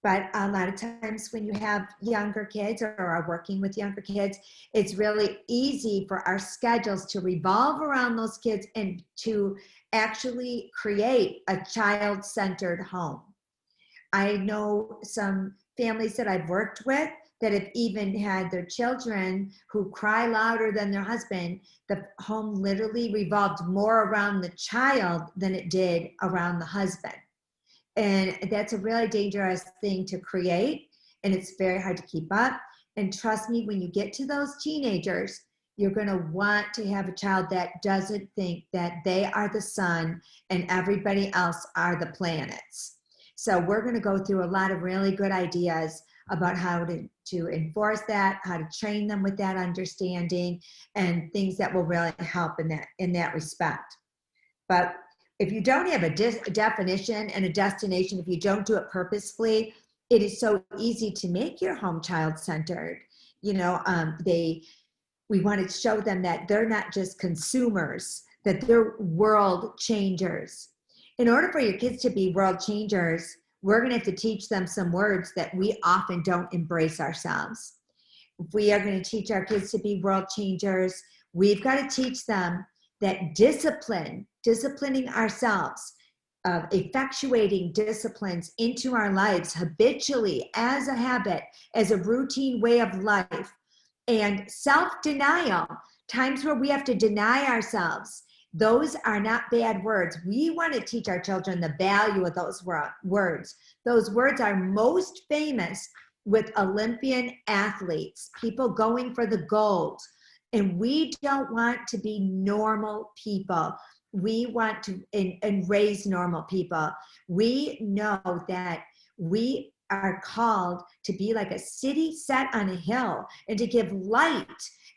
But a lot of times when you have younger kids or are working with younger kids, it's really easy for our schedules to revolve around those kids and to actually create a child-centered home. I know some families that I've worked with that have even had their children who cry louder than their husband. The home literally revolved more around the child than it did around the husband. And that's a really dangerous thing to create, and it's very hard to keep up. And trust me, when you get to those teenagers, you're going to want to have a child that doesn't think that they are the sun and everybody else are the planets. So we're going to go through a lot of really good ideas about how to enforce that, how to train them with that understanding, and things that will really help in that respect. But if you don't have a definition and a destination, if you don't do it purposefully, it is so easy to make your home child-centered. You know, we want to show them that they're not just consumers, that they're world changers. In order for your kids to be world changers, we're going to have to teach them some words that we often don't embrace ourselves. If we are going to teach our kids to be world changers, we've got to teach them that disciplining ourselves, effectuating disciplines into our lives habitually as a habit, as a routine way of life, and self-denial, times where we have to deny ourselves. Those are not bad words. We want to teach our children the value of those words. Those words are most famous with Olympian athletes, people going for the gold. And we don't want to be normal people. We want to and raise normal people. We know that we are called to be like a city set on a hill and to give light.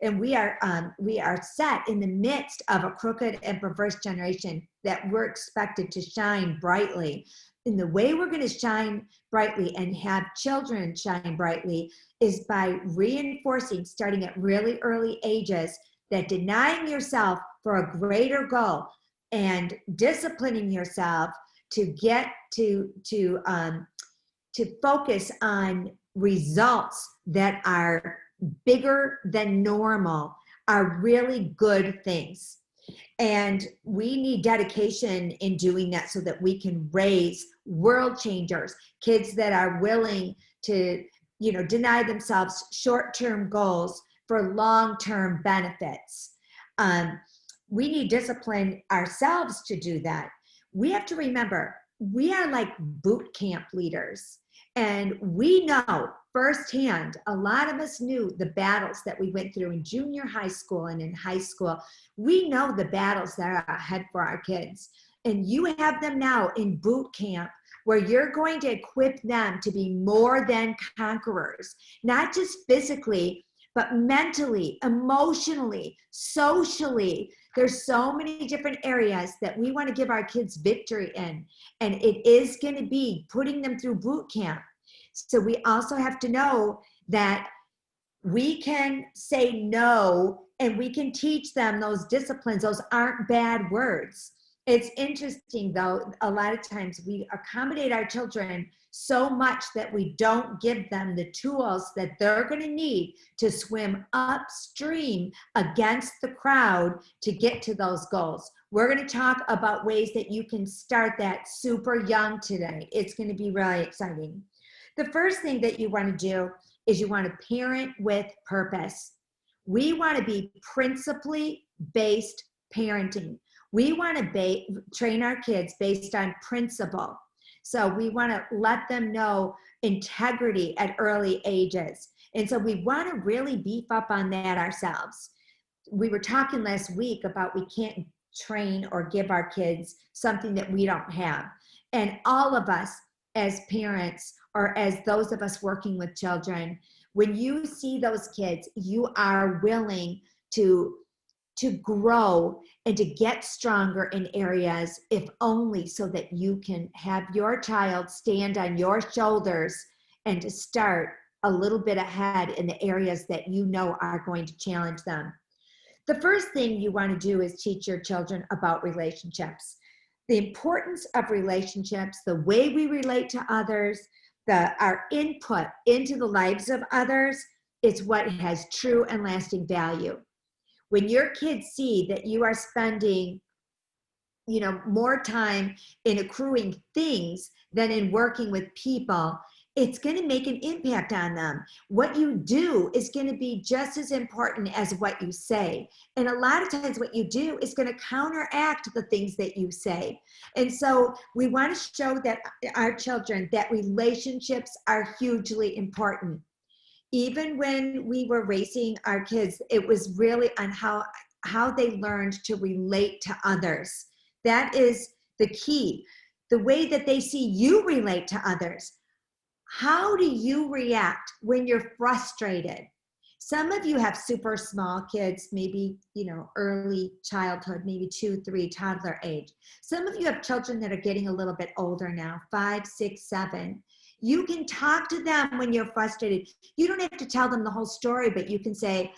And we are set in the midst of a crooked and perverse generation that we're expected to shine brightly. And the way we're going to shine brightly and have children shine brightly is by reinforcing, starting at really early ages, that denying yourself for a greater goal and disciplining yourself to get to focus on results that are bigger than normal are really good things. And we need dedication in doing that so that we can raise world changers, kids that are willing to, you know, deny themselves short-term goals for long-term benefits. We need discipline ourselves to do that. We have to remember, we are like boot camp leaders. And we know firsthand, a lot of us knew the battles that we went through in junior high school and in high school. We know the battles that are ahead for our kids. And you have them now in boot camp, where you're going to equip them to be more than conquerors, not just physically, but mentally, emotionally, socially. There's so many different areas that we want to give our kids victory in. And it is going to be putting them through boot camp. So we also have to know that we can say no, and we can teach them those disciplines. Those aren't bad words. It's interesting, though, a lot of times we accommodate our children so much that we don't give them the tools that they're going to need to swim upstream against the crowd to get to those goals. We're going to talk about ways that you can start that super young today. It's going to be really exciting. The first thing that you want to do is you want to parent with purpose. We want to be principally based parenting. We want to train our kids based on principle. So we want to let them know integrity at early ages. And so we want to really beef up on that ourselves. We were talking last week about we can't train or give our kids something that we don't have. And all of us as parents, or as those of us working with children, when you see those kids, you are willing to grow and to get stronger in areas, if only so that you can have your child stand on your shoulders and to start a little bit ahead in the areas that you know are going to challenge them. The first thing you want to do is teach your children about relationships. The importance of relationships, the way we relate to others, our input into the lives of others is what has true and lasting value. When your kids see that you are spending, more time in accruing things than in working with people, it's going to make an impact on them. What you do is going to be just as important as what you say. And a lot of times what you do is going to counteract the things that you say. And so we want to show that our children that relationships are hugely important. Even when we were raising our kids, it was really on how they learned to relate to others. That is the key. The way that they see you relate to others. How do you react when you're frustrated? Some of you have super small kids, maybe, early childhood, maybe 2, 3, toddler age. Some of you have children that are getting a little bit older now, 5, 6, 7. You can talk to them when you're frustrated. You don't have to tell them the whole story, but you can say,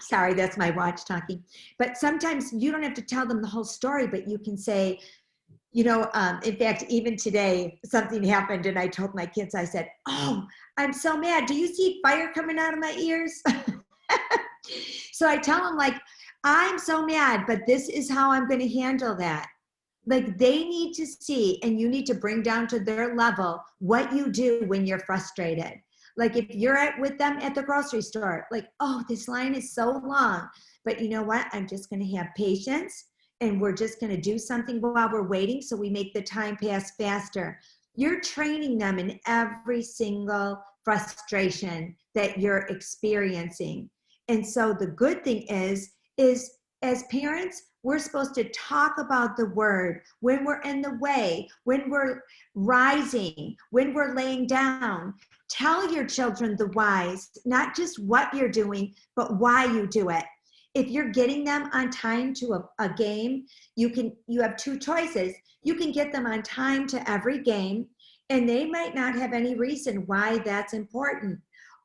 sorry, that's my watch talking. But sometimes you don't have to tell them the whole story, but you can say, in fact, even today, something happened and I told my kids, I said, oh, I'm so mad. Do you see fire coming out of my ears? So I tell them, like, I'm so mad, but this is how I'm going to handle that. Like, they need to see, and you need to bring down to their level what you do when you're frustrated. Like, if you're with them at the grocery store, like, oh, this line is so long, but you know what? I'm just going to have patience. And we're just going to do something while we're waiting so we make the time pass faster. You're training them in every single frustration that you're experiencing. And so the good thing is as parents, we're supposed to talk about the word when we're in the way, when we're rising, when we're laying down. Tell your children the whys, not just what you're doing, but why you do it. If you're getting them on time to a game, you have 2 choices. You can get them on time to every game, and they might not have any reason why that's important.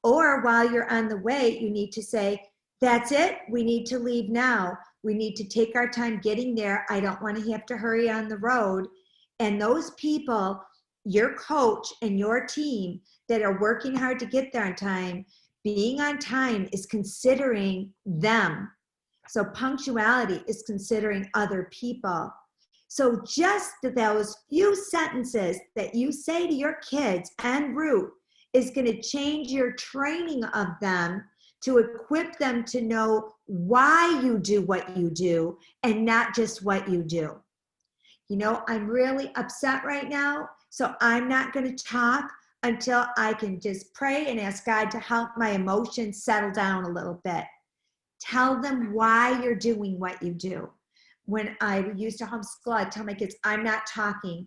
Or while you're on the way, you need to say, that's it, we need to leave now. We need to take our time getting there. I don't want to have to hurry on the road. And those people, your coach and your team that are working hard to get there on time, being on time is considering them. So punctuality is considering other people. So just those few sentences that you say to your kids en route is going to change your training of them to equip them to know why you do what you do and not just what you do. I'm really upset right now, so I'm not going to talk until I can just pray and ask God to help my emotions settle down a little bit. Tell them why you're doing what you do. When I used to homeschool, I'd tell my kids, I'm not talking.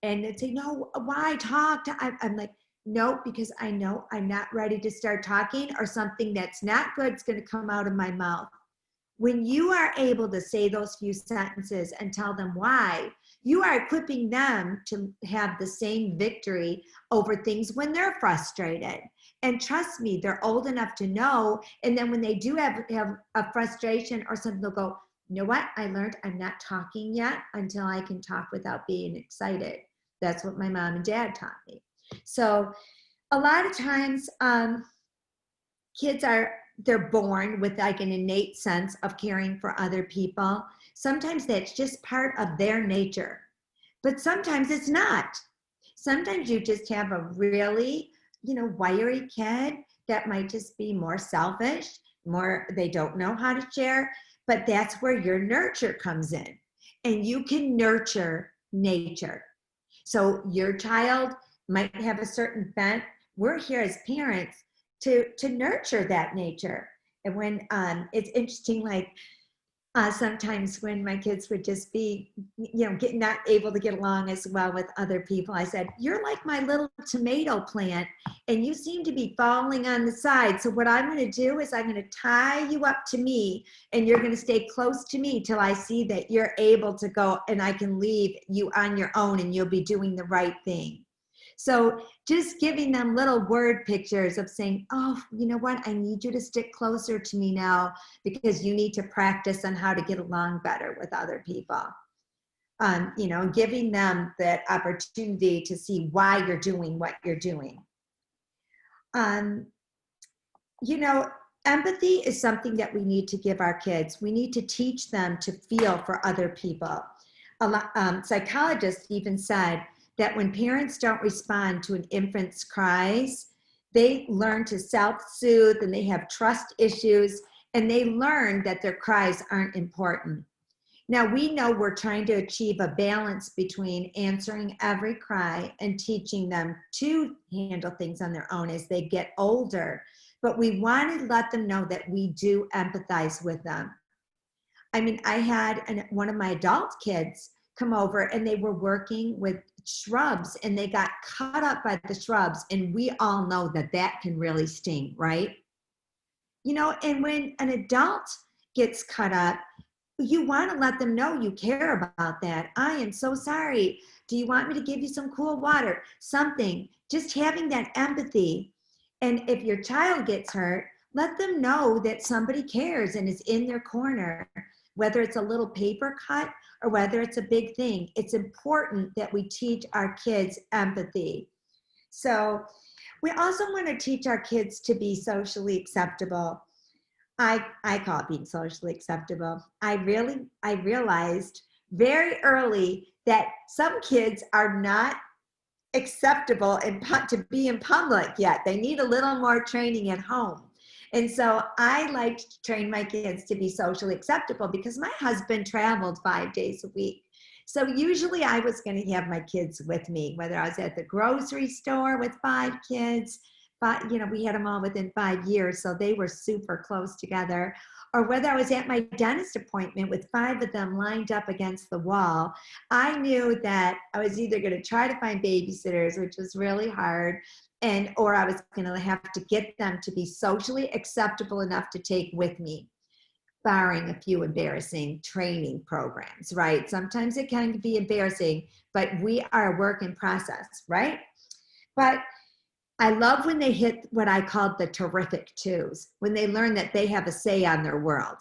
And they'd say, no, why talk? I'm like, no, because I know I'm not ready to start talking, or something that's not good is going to come out of my mouth. When you are able to say those few sentences and tell them why, you are equipping them to have the same victory over things when they're frustrated. And trust me, they're old enough to know. And then when they do have a frustration or something, they'll go, you know what? I learned I'm not talking yet until I can talk without being excited. That's what my mom and dad taught me. So a lot of times kids they're born with like an innate sense of caring for other people. Sometimes that's just part of their nature, but sometimes it's not. Sometimes you just have a really, wiry kid that might just be more selfish, they don't know how to share, but that's where your nurture comes in. And you can nurture nature. So your child might have a certain bent. We're here as parents to nurture that nature. And when it's interesting, like sometimes when my kids would just be, not able to get along as well with other people, I said, you're like my little tomato plant and you seem to be falling on the side. So what I'm going to do is I'm going to tie you up to me and you're going to stay close to me till I see that you're able to go and I can leave you on your own and you'll be doing the right thing. So just giving them little word pictures of saying, oh, you know what? I need you to stick closer to me now because you need to practice on how to get along better with other people. Giving them that opportunity to see why you're doing what you're doing. Um, you know, Empathy is something that we need to give our kids. We need to teach them to feel for other people. Psychologists even said that when parents don't respond to an infant's cries, they learn to self-soothe and they have trust issues, and they learn that their cries aren't important. Now, we know we're trying to achieve a balance between answering every cry and teaching them to handle things on their own as they get older. But we want to let them know that we do empathize with them. I mean, I had one of my adult kids come over and they were working with shrubs and they got cut up by the shrubs. And we all know that that can really sting, right? And when an adult gets cut up, you want to let them know you care about that. I am so sorry. Do you want me to give you some cool water? Something. Just having that empathy. And if your child gets hurt, let them know that somebody cares and is in their corner, whether it's a little paper cut or whether it's a big thing. It's important that we teach our kids empathy. So we also want to teach our kids to be socially acceptable. I call it being socially acceptable. I realized very early that some kids are not acceptable to be in public yet. They need a little more training at home. And so I like to train my kids to be socially acceptable because my husband traveled 5 days a week. So usually I was going to have my kids with me, whether I was at the grocery store with 5 kids, but we had them all within 5 years, so they were super close together, or whether I was at my dentist appointment with 5 of them lined up against the wall. I knew that I was either going to try to find babysitters, which was really hard, or I was going to have to get them to be socially acceptable enough to take with me, barring a few embarrassing training programs, right? Sometimes it can be embarrassing, but we are a work in process, right? But I love when they hit what I call the terrific twos, when they learn that they have a say on their world.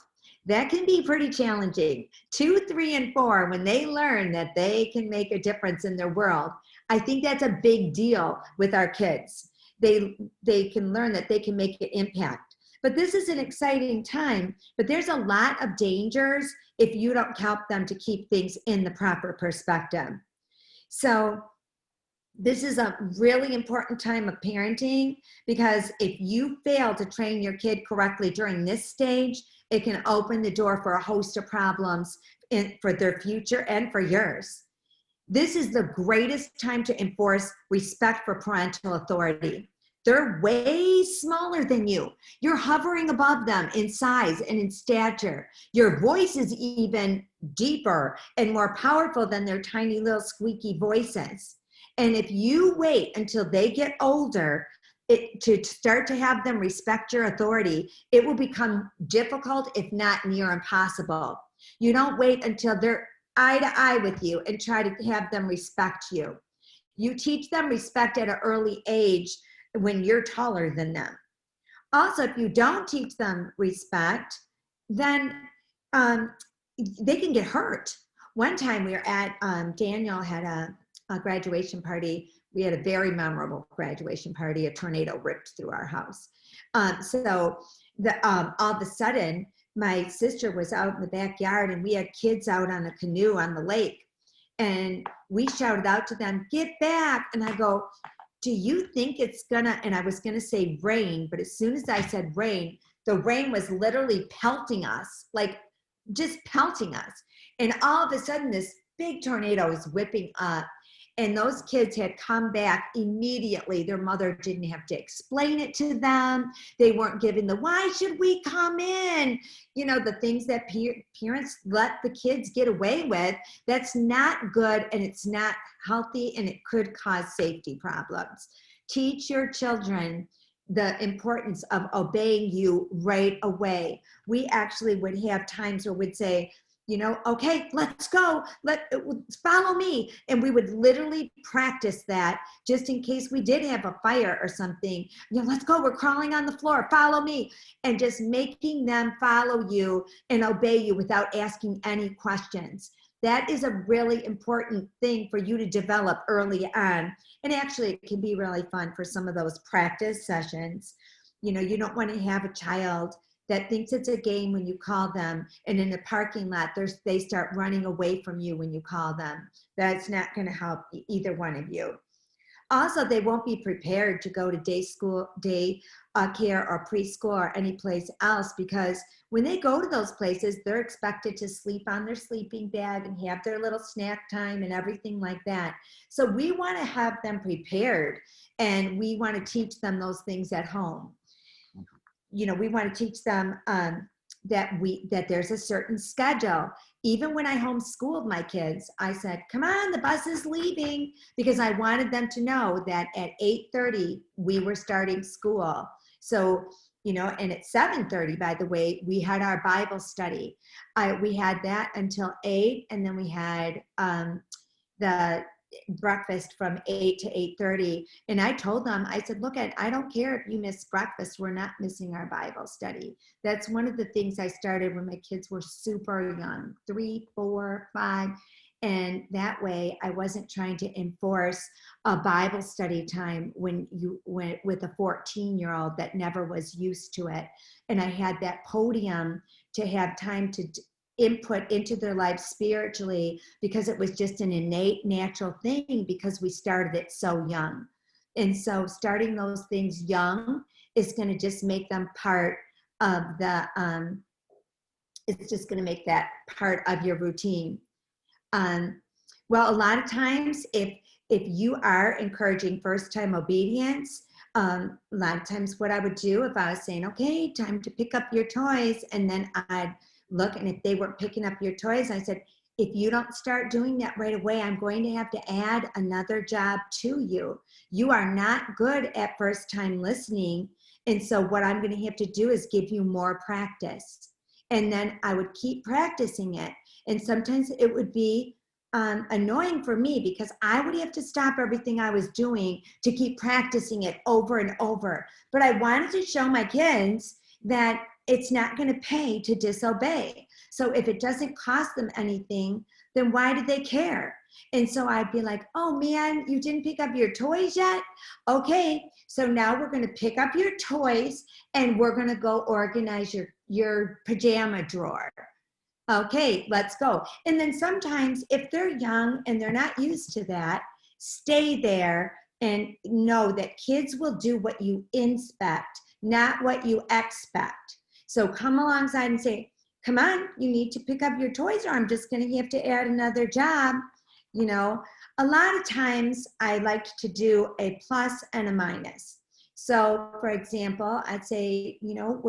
That can be pretty challenging. 2, 3, and 4, when they learn that they can make a difference in their world, I think that's a big deal with our kids. They can learn that they can make an impact. But this is an exciting time, but there's a lot of dangers if you don't help them to keep things in the proper perspective. So this is a really important time of parenting, because if you fail to train your kid correctly during this stage, it can open the door for a host of problems for their future and for yours. This is the greatest time to enforce respect for parental authority. They're way smaller than you. You're hovering above them in size and in stature. Your voice is even deeper and more powerful than their tiny little squeaky voices. And if you wait until they get older to start to have them respect your authority, it will become difficult, if not near impossible. You don't wait until they're eye to eye with you and try to have them respect you. You teach them respect at an early age when you're taller than them. Also, if you don't teach them respect, then they can get hurt. One time we were at, Daniel had a graduation party. We had a very memorable graduation party. A tornado ripped through our house. So all of a sudden, my sister was out in the backyard and we had kids out on a canoe on the lake. And we shouted out to them, "Get back." And I go, "Do you think it's gonna," and I was gonna say rain, but as soon as I said rain, the rain was literally pelting us, like just pelting us. And all of a sudden, this big tornado is whipping up. And those kids had come back immediately. Their mother didn't have to explain it to them. They weren't given the, "Why should we come in?" The things that parents let the kids get away with. That's not good, and it's not healthy, and it could cause safety problems. Teach your children the importance of obeying you right away. We actually would have times where we'd say, "Okay, let's go. Follow me." And we would literally practice that just in case we did have a fire or something. "Let's go. We're crawling on the floor. Follow me." And just making them follow you and obey you without asking any questions. that is a really important thing for you to develop early on. And actually, it can be really fun for some of those practice sessions. You know, you don't want to have a child that thinks it's a game when you call them, and in the parking lot, they start running away from you when you call them. That's not going to help either one of you. Also, they won't be prepared to go to day care or preschool or any place else, because when they go to those places, they're expected to sleep on their sleeping bag and have their little snack time and everything like that. So we want to have them prepared, and we want to teach them those things at home. You know, we want to teach them that there's a certain schedule. Even when I homeschooled my kids, I said, come on, the bus is leaving, because I wanted them to know that at 8:30, we were starting school. So, you know, and at 7:30, by the way, we had our Bible study. We had that until 8, and then we had the breakfast from 8 to 8:30. And I told them, I said, look, I don't care if you miss breakfast, we're not missing our Bible study. That's one of the things I started when my kids were super young, 3, 4, 5. And that way I wasn't trying to enforce a Bible study time when you went with a 14-year-old that never was used to it. And I had that podium to have time to input into their life spiritually, because it was just an innate natural thing, because we started it so young. And so starting those things young is going to just make them part of the it's just going to make that part of your routine. Well, a lot of times if you are encouraging first time obedience, a lot of times what I would do, if I was saying, okay, time to pick up your toys, and then I'd look, and if they weren't picking up your toys, I said, if you don't start doing that right away, I'm going to have to add another job to you. You are not good at first time listening. And so what I'm going to have to do is give you more practice. And then I would keep practicing it. And sometimes it would be annoying for me, because I would have to stop everything I was doing to keep practicing it over and over. But I wanted to show my kids that it's not going to pay to disobey. So if it doesn't cost them anything, then why do they care? And so I'd be like, oh man, you didn't pick up your toys yet? Okay, so now we're going to pick up your toys, and we're going to go organize your pajama drawer. Okay, let's go. And then sometimes if they're young and they're not used to that, stay there and know that kids will do what you inspect, not what you expect. So come alongside and say, come on, you need to pick up your toys, or I'm just going to have to add another job. You know, a lot of times I like to do a plus and a minus. So for example, I'd say, you know,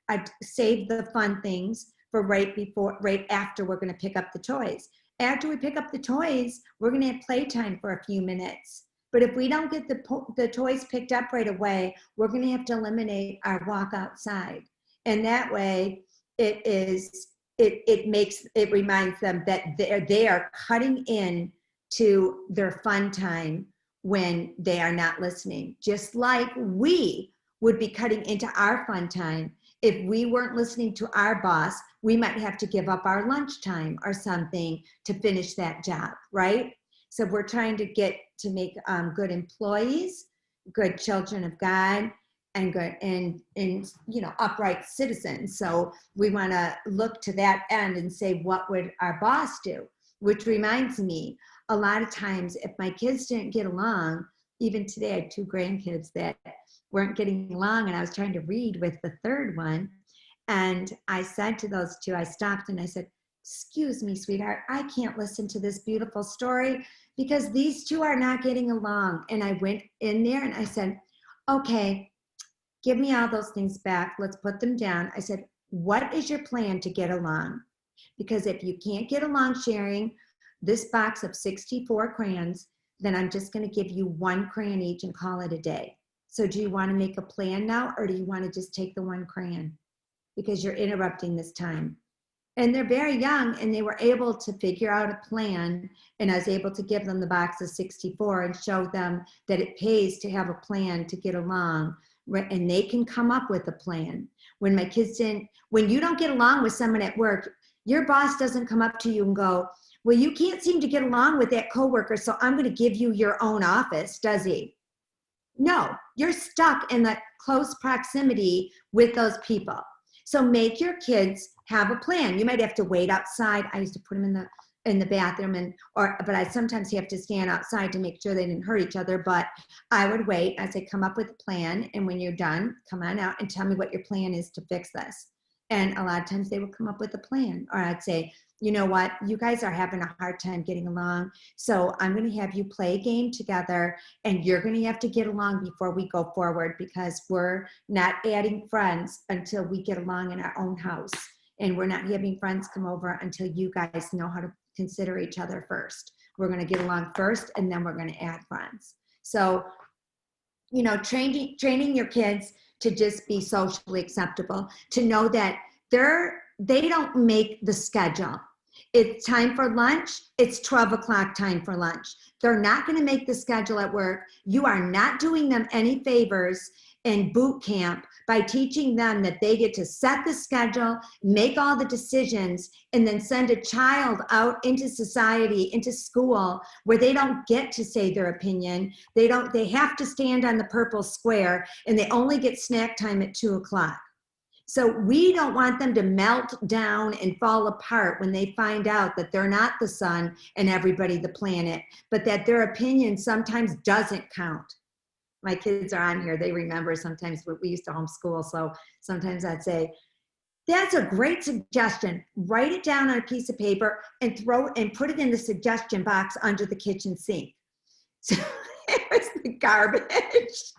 I'd save the fun things for right after we're going to pick up the toys. After we pick up the toys, we're going to have playtime for a few minutes. But if we don't get the toys picked up right away, we're going to have to eliminate our walk outside. And that way it reminds them that they are cutting in to their fun time when they are not listening. Just like we would be cutting into our fun time. If we weren't listening to our boss, we might have to give up our lunchtime or something to finish that job, right? So we're trying to make good employees, good children of God, and good and you know, upright citizens. So we want to look to that end and say, what would our boss do? Which reminds me, a lot of times if my kids didn't get along, even today I had 2 grandkids that weren't getting along, and I was trying to read with the third one, and I said to those 2, I stopped and I said, excuse me, sweetheart, I can't listen to this beautiful story because these 2 are not getting along. And I went in there and I said, okay, give me all those things back. Let's put them down. I said, what is your plan to get along? Because if you can't get along sharing this box of 64 crayons, then I'm just going to give you 1 crayon each and call it a day. So do you want to make a plan now, or do you want to just take the 1 crayon? Because you're interrupting this time. And they're very young, and they were able to figure out a plan, and I was able to give them the box of 64 and show them that it pays to have a plan to get along, and they can come up with a plan. When my kids when you don't get along with someone at work, your boss doesn't come up to you and go, Well, you can't seem to get along with that coworker, so I'm going to give you your own office, does he? No, you're stuck in that close proximity with those people. So make your kids have a plan. You might have to wait outside. I used to put them in the bathroom, but I sometimes have to stand outside to make sure they didn't hurt each other. But I would wait. I'd say, come up with a plan, and when you're done, come on out and tell me what your plan is to fix this. And a lot of times they would come up with a plan, or I'd say, you know what, you guys are having a hard time getting along, so I'm going to have you play a game together, and you're going to have to get along before we go forward, because we're not adding friends until we get along in our own house, and we're not having friends come over until you guys know how to consider each other first. We're going to get along first, and then we're going to add friends. So, you know, training your kids to just be socially acceptable, to know that they don't make the schedule. It's time for lunch. It's 12 o'clock time for lunch. They're not going to make the schedule at work. You are not doing them any favors in boot camp by teaching them that they get to set the schedule, make all the decisions, and then send a child out into society, into school, where they don't get to say their opinion. They have to stand on the purple square, and they only get snack time at 2 o'clock. So we don't want them to melt down and fall apart when they find out that they're not the sun and everybody the planet, but that their opinion sometimes doesn't count. My kids are on here. They remember sometimes we used to homeschool. So sometimes I'd say, that's a great suggestion. Write it down on a piece of paper and put it in the suggestion box under the kitchen sink. So it was the garbage.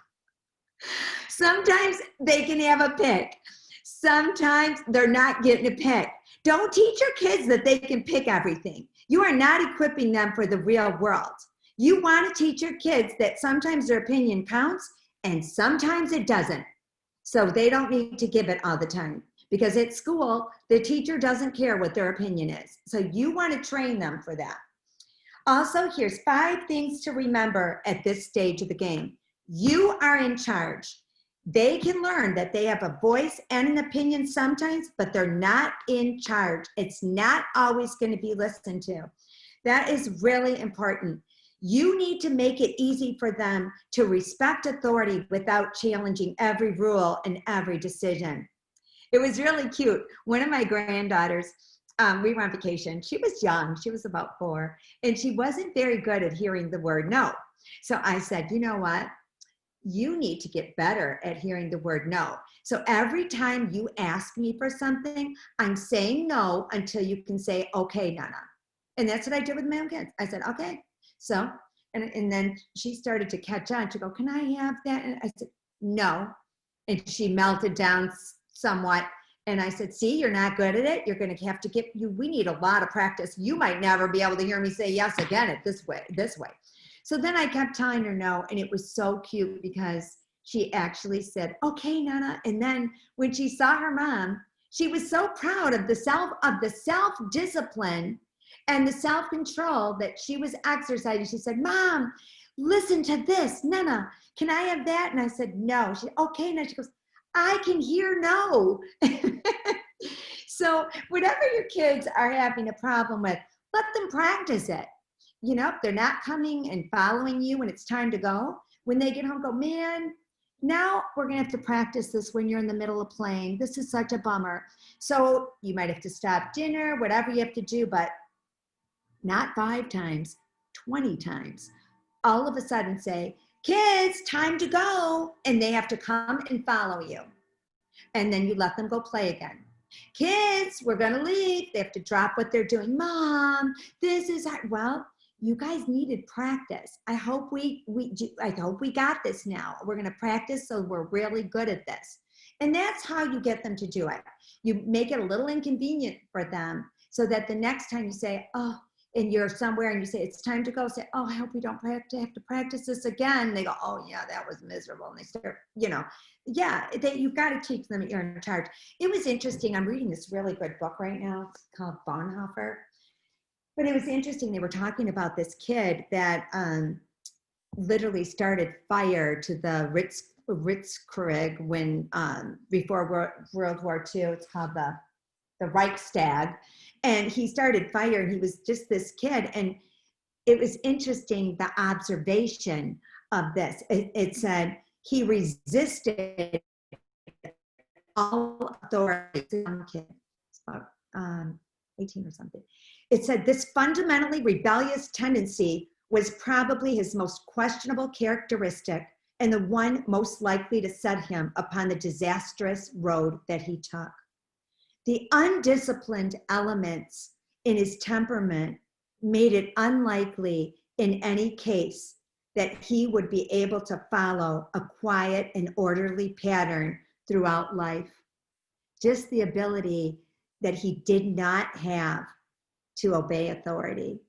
Sometimes they can have a pick. Sometimes they're not getting a pick. Don't teach your kids that they can pick everything. You are not equipping them for the real world. You want to teach your kids that sometimes their opinion counts and sometimes it doesn't. So they don't need to give it all the time, because at school, the teacher doesn't care what their opinion is. So you want to train them for that. Also, here's 5 things to remember at this stage of the game. You are in charge. They can learn that they have a voice and an opinion sometimes, but they're not in charge. It's not always going to be listened to. That is really important. You need to make it easy for them to respect authority without challenging every rule and every decision. It was really cute. One of my granddaughters, we were on vacation. She was young. She was about 4, and she wasn't very good at hearing the word no. So I said, you know what? You need to get better at hearing the word no. So every time you ask me for something, I'm saying no until you can say, okay, Nana. And that's what I did with my own kids. I said, okay. So, and then she started to catch on. She go, can I have that? And I said, no. And she melted down somewhat. And I said, see, you're not good at it. You're going to have to we need a lot of practice. You might never be able to hear me say yes again this way. So then I kept telling her no, and it was so cute because she actually said, okay, Nana. And then when she saw her mom, she was so proud of the self-discipline and the self-control that she was exercising. She said, Mom, listen to this. Nana, can I have that? And I said, no. She said, okay. Now she goes, I can hear no. So whatever your kids are having a problem with, let them practice it. You know, if they're not coming and following you when it's time to go, when they get home, go, man, now we're going to have to practice this when you're in the middle of playing. This is such a bummer. So you might have to stop dinner, whatever you have to do, but not 5 times, 20 times. All of a sudden say, kids, time to go. And they have to come and follow you. And then you let them go play again. Kids, we're going to leave. They have to drop what they're doing. Mom, this is hard. Well, you guys needed practice. I hope we got this now. We're going to practice so we're really good at this. And that's how you get them to do it. You make it a little inconvenient for them so that the next time you say, oh, and you're somewhere and you say, it's time to go, say, oh, I hope we don't have to practice this again. They go, oh yeah, that was miserable. And they start, you've got to teach them that you're in charge. It was interesting. I'm reading this really good book right now. It's called Bonhoeffer. But it was interesting. They were talking about this kid that literally started fire to the Ritzkrieg when before World War II. It's called the Reichstag, and he started fire, and he was just this kid. And it was interesting, the observation of this. It said he resisted all authority. Young kid, it's about 18 or something. It said this fundamentally rebellious tendency was probably his most questionable characteristic and the one most likely to set him upon the disastrous road that he took. The undisciplined elements in his temperament made it unlikely in any case that he would be able to follow a quiet and orderly pattern throughout life. Just the ability that he did not have to obey authority.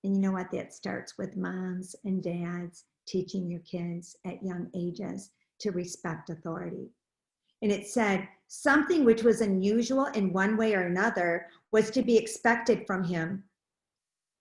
And you know what? That starts with moms and dads teaching your kids at young ages to respect authority. And it said something which was unusual in one way or another was to be expected from him.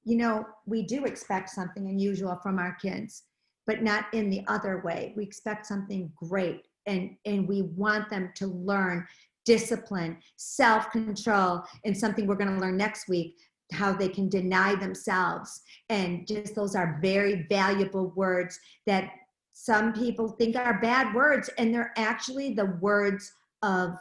You know, we do expect something unusual from our kids, but not in the other way. We expect something great, and we want them to learn discipline, self-control, and something we're going to learn next week, how they can deny themselves. And just those are very valuable words that some people think are bad words, and they're actually the words of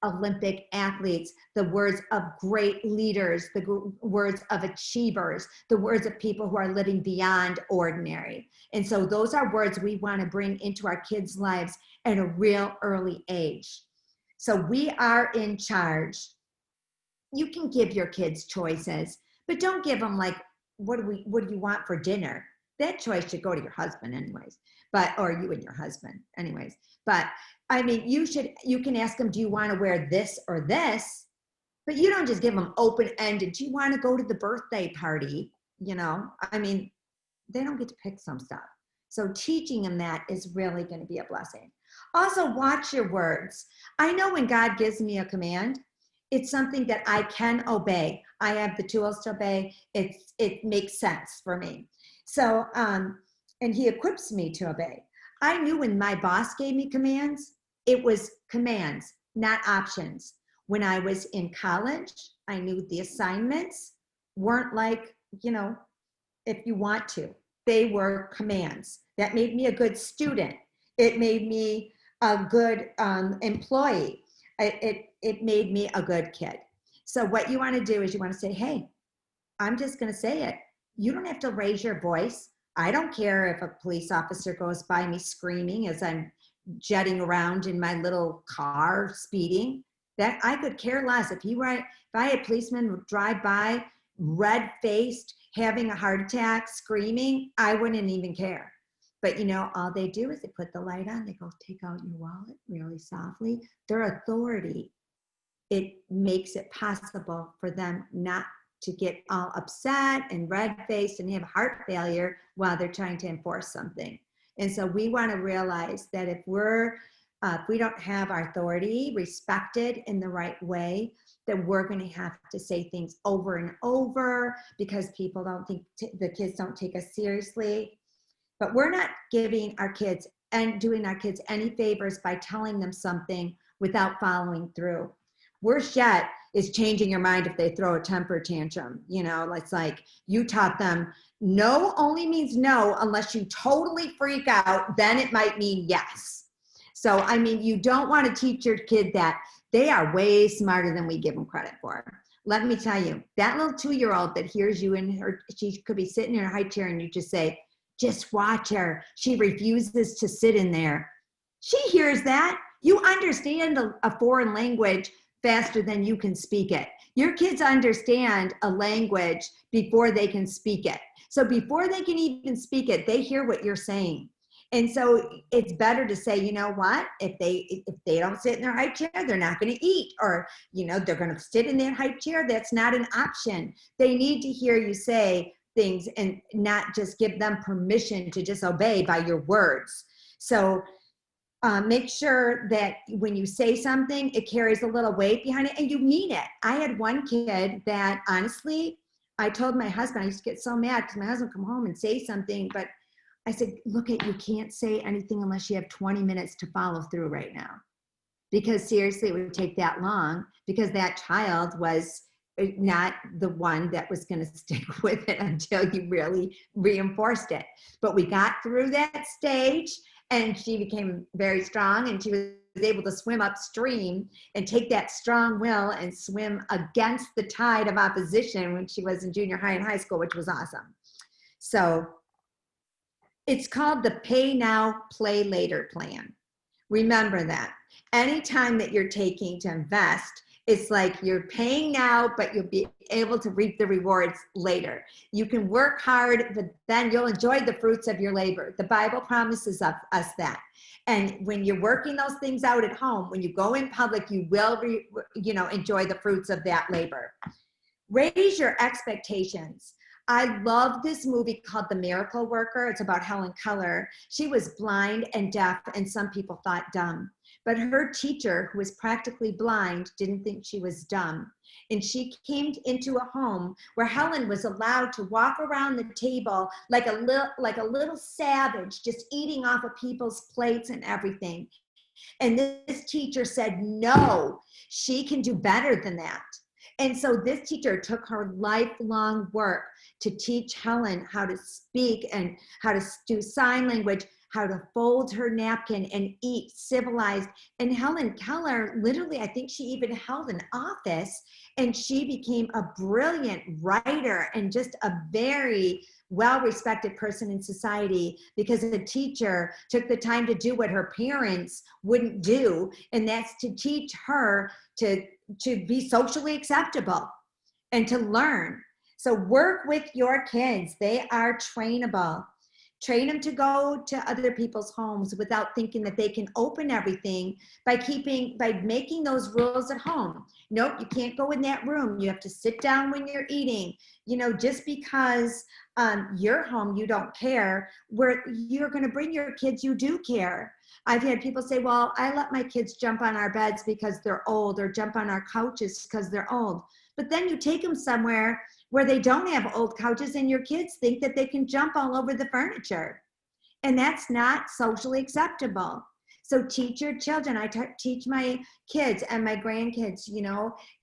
Olympic athletes, the words of great leaders, the words of achievers, the words of people who are living beyond ordinary. And so those are words we want to bring into our kids' lives at a real early age. So we are in charge. You can give your kids choices, but don't give them like, what do you want for dinner? That choice should go to your husband anyways, or you and your husband anyways. But I mean, you can ask them, do you want to wear this or this? But you don't just give them open-ended. Do you want to go to the birthday party? You know, I mean, they don't get to pick some stuff. So teaching them that is really going to be a blessing. Also, watch your words. I know when God gives me a command, it's something that I can obey. I have the tools to obey. It makes sense for me. So, and he equips me to obey. I knew when my boss gave me commands, it was commands, not options. When I was in college, I knew the assignments weren't like, you know, if you want to. They were commands. That made me a good student. It made me a good employee. It made me a good kid. So what you want to do is you want to say, hey, I'm just going to say it. You don't have to raise your voice. I don't care if a police officer goes by me screaming as I'm jetting around in my little car speeding. That I could care less. If I had a policeman drive by, red-faced, having a heart attack, screaming, I wouldn't even care. But you know, all they do is they put the light on, they go, take out your wallet really softly. Their authority, it makes it possible for them not to get all upset and red-faced and have heart failure while they're trying to enforce something. And so we want to realize that if we don't have our authority respected in the right way, then we're going to have to say things over and over because people don't think, the kids don't take us seriously. But we're not giving our kids and doing our kids any favors by telling them something without following through. Worse yet is changing your mind if they throw a temper tantrum. You know, it's like you taught them no only means no unless you totally freak out, then it might mean yes. So, I mean, you don't want to teach your kid that. They are way smarter than we give them credit for. Let me tell you, that little 2-year-old that hears you in her, she could be sitting in her high chair and you just say, just watch her. She refuses to sit in there. She hears that. You understand a foreign language faster than you can speak it. Your kids understand a language before they can speak it. So before they can even speak it, they hear what you're saying. And so it's better to say, you know what, if they don't sit in their high chair, they're not going to eat, or, you know, they're going to sit in their high chair. That's not an option. They need to hear you say things and not just give them permission to disobey by your words. So make sure that when you say something, it carries a little weight behind it and you mean it. I had one kid that honestly, I told my husband, I used to get so mad because my husband would come home and say something, but I said, look, you can't say anything unless you have 20 minutes to follow through right now. because seriously, it would take that long because that child was not the one that was going to stick with it until you really reinforced it. But we got through that stage and she became very strong and she was able to swim upstream and take that strong will and swim against the tide of opposition when she was in junior high and high school, which was awesome. So it's called the Pay Now, Play Later plan. Remember that. Anytime that you're taking to invest, it's like you're paying now, but you'll be able to reap the rewards later. You can work hard, but then you'll enjoy the fruits of your labor. The Bible promises us that. And when you're working those things out at home, when you go in public, you will enjoy the fruits of that labor. Raise your expectations. I love this movie called The Miracle Worker. It's about Helen Keller. She was blind and deaf, and some people thought dumb. But her teacher, who was practically blind, didn't think she was dumb. And she came into a home where Helen was allowed to walk around the table like a little savage, just eating off of people's plates and everything. And this teacher said, no, she can do better than that. And so this teacher took her lifelong work to teach Helen how to speak and how to do sign language, how to fold her napkin and eat civilized. And Helen Keller, literally, I think she even held an office, and she became a brilliant writer and just a very well-respected person in society because the teacher took the time to do what her parents wouldn't do, and that's to teach her to be socially acceptable and to learn. So work with your kids. They are trainable. Train them to go to other people's homes without thinking that they can open everything by making those rules at home. Nope, you can't go in that room. You have to sit down when you're eating. Just because you're home, you don't care, where you're going to bring your kids, you do care. I've had people say, well, I let my kids jump on our beds because they're old, or jump on our couches because they're old. But then you take them somewhere where they don't have old couches and your kids think that they can jump all over the furniture. And that's not socially acceptable. So teach your children. I teach my kids and my grandkids,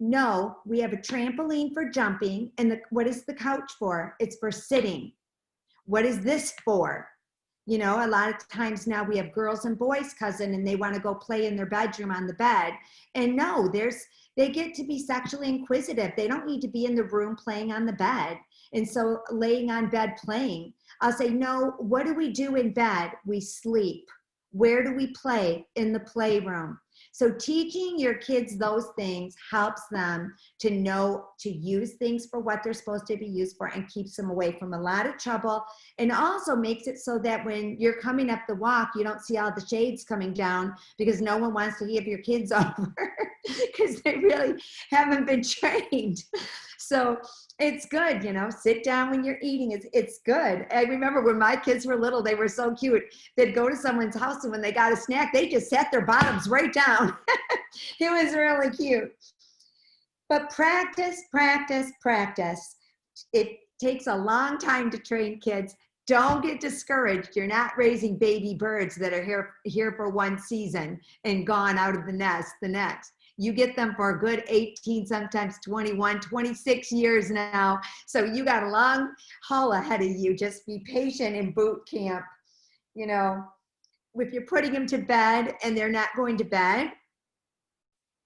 no, we have a trampoline for jumping. And what is the couch for? It's for sitting. What is this for? A lot of times now we have girls and boys cousin and they want to go play in their bedroom on the bed. And no, they get to be sexually inquisitive. They don't need to be in the room playing on the bed. And so laying on bed playing, I'll say, no, what do we do in bed? We sleep. Where do we play? In the playroom. So teaching your kids those things helps them to know to use things for what they're supposed to be used for and keeps them away from a lot of trouble, and also makes it so that when you're coming up the walk, you don't see all the shades coming down because no one wants to give your kids over because they really haven't been trained. So it's good, sit down when you're eating. It's good. I remember when my kids were little, they were so cute. They'd go to someone's house and when they got a snack, they just sat their bottoms right down. It was really cute. But practice, practice, practice. It takes a long time to train kids. Don't get discouraged. You're not raising baby birds that are here for one season and gone out of the nest the next. You get them for a good 18, sometimes 21, 26 years now. So you got a long haul ahead of you. Just be patient in boot camp. If you're putting them to bed and they're not going to bed,